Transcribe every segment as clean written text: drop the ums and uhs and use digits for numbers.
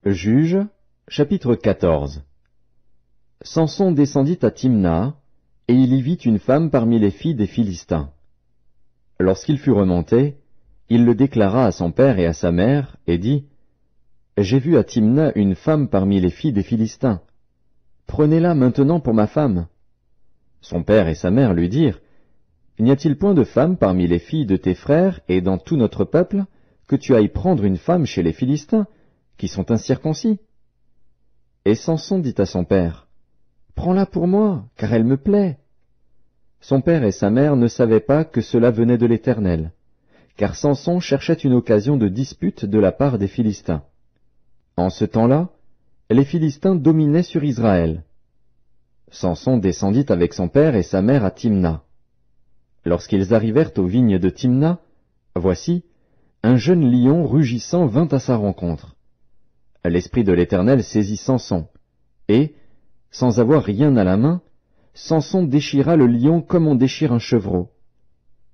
Juges, chapitre 14. Samson descendit à Timna, et il y vit une femme parmi les filles des Philistins. Lorsqu'il fut remonté, il le déclara à son père et à sa mère, et dit, « J'ai vu à Timna une femme parmi les filles des Philistins. Prenez-la maintenant pour ma femme. » Son père et sa mère lui dirent, « N'y a-t-il point de femme parmi les filles de tes frères et dans tout notre peuple, que tu ailles prendre une femme chez les Philistins, qui sont incirconcis? » Et Samson dit à son père, « Prends-la pour moi, car elle me plaît. » Son père et sa mère ne savaient pas que cela venait de l'Éternel, car Samson cherchait une occasion de dispute de la part des Philistins. En ce temps-là, les Philistins dominaient sur Israël. Samson descendit avec son père et sa mère à Timna. Lorsqu'ils arrivèrent aux vignes de Timna, voici, un jeune lion rugissant vint à sa rencontre. L'Esprit de l'Éternel saisit Samson, et, sans avoir rien à la main, Samson déchira le lion comme on déchire un chevreau.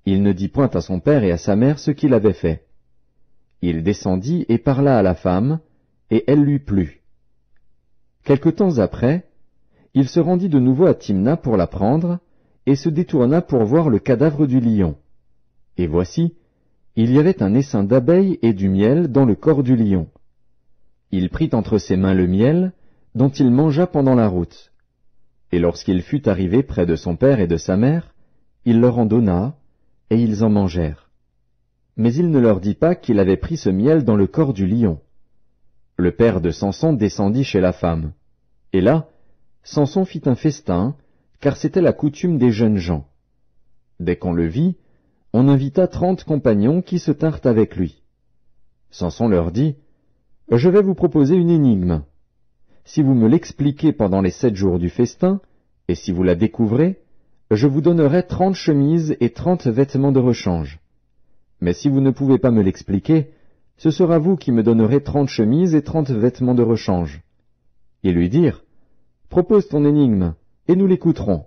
Il ne dit point à son père et à sa mère ce qu'il avait fait. Il descendit et parla à la femme, et elle lui plut. Quelque temps après, il se rendit de nouveau à Timna pour la prendre, et se détourna pour voir le cadavre du lion. Et voici, il y avait un essaim d'abeilles et du miel dans le corps du lion. Il prit entre ses mains le miel, dont il mangea pendant la route. Et lorsqu'il fut arrivé près de son père et de sa mère, il leur en donna, et ils en mangèrent. Mais il ne leur dit pas qu'il avait pris ce miel dans le corps du lion. Le père de Samson descendit chez la femme. Et là, Samson fit un festin, car c'était la coutume des jeunes gens. Dès qu'on le vit, on invita 30 compagnons qui se tinrent avec lui. Samson leur dit, « Je vais vous proposer une énigme. Si vous me l'expliquez pendant les 7 jours du festin, et si vous la découvrez, je vous donnerai 30 chemises et 30 vêtements de rechange. Mais si vous ne pouvez pas me l'expliquer, ce sera vous qui me donnerez 30 chemises et 30 vêtements de rechange. » Ils lui dirent, « Propose ton énigme, et nous l'écouterons. »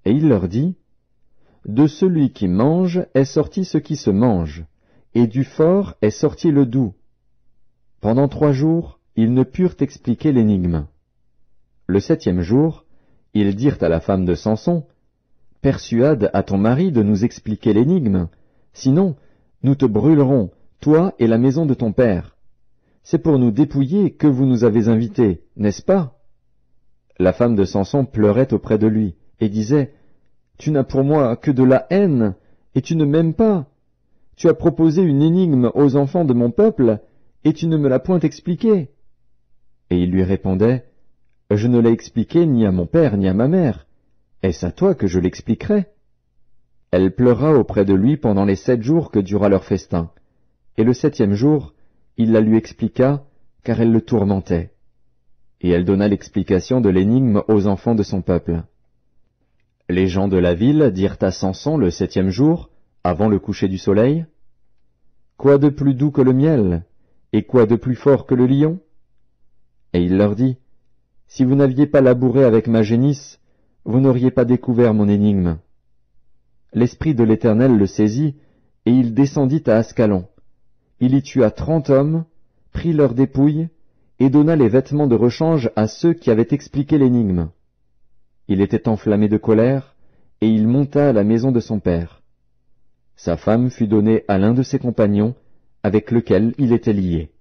Et il leur dit, « De celui qui mange est sorti ce qui se mange, et du fort est sorti le doux. » Pendant 3 jours, ils ne purent expliquer l'énigme. Le 7e jour, ils dirent à la femme de Samson, « Persuade à ton mari de nous expliquer l'énigme, sinon nous te brûlerons, toi et la maison de ton père. C'est pour nous dépouiller que vous nous avez invités, n'est-ce pas? » La femme de Samson pleurait auprès de lui, et disait, « Tu n'as pour moi que de la haine, et tu ne m'aimes pas. Tu as proposé une énigme aux enfants de mon peuple, et tu ne me l'as point expliquée. » Et il lui répondait, « Je ne l'ai expliqué ni à mon père ni à ma mère. Est-ce à toi que je l'expliquerai? » Elle pleura auprès de lui pendant les 7 jours que dura leur festin, et le 7e jour, il la lui expliqua, car elle le tourmentait. Et elle donna l'explication de l'énigme aux enfants de son peuple. Les gens de la ville dirent à Samson le 7e jour, avant le coucher du soleil, « Quoi de plus doux que le miel, et quoi de plus fort que le lion? » Et il leur dit, « Si vous n'aviez pas labouré avec ma génisse, vous n'auriez pas découvert mon énigme. » L'Esprit de l'Éternel le saisit, et il descendit à Ascalon. Il y tua 30 hommes, prit leurs dépouilles, et donna les vêtements de rechange à ceux qui avaient expliqué l'énigme. Il était enflammé de colère, et il monta à la maison de son père. Sa femme fut donnée à l'un de ses compagnons, avec lequel il était lié.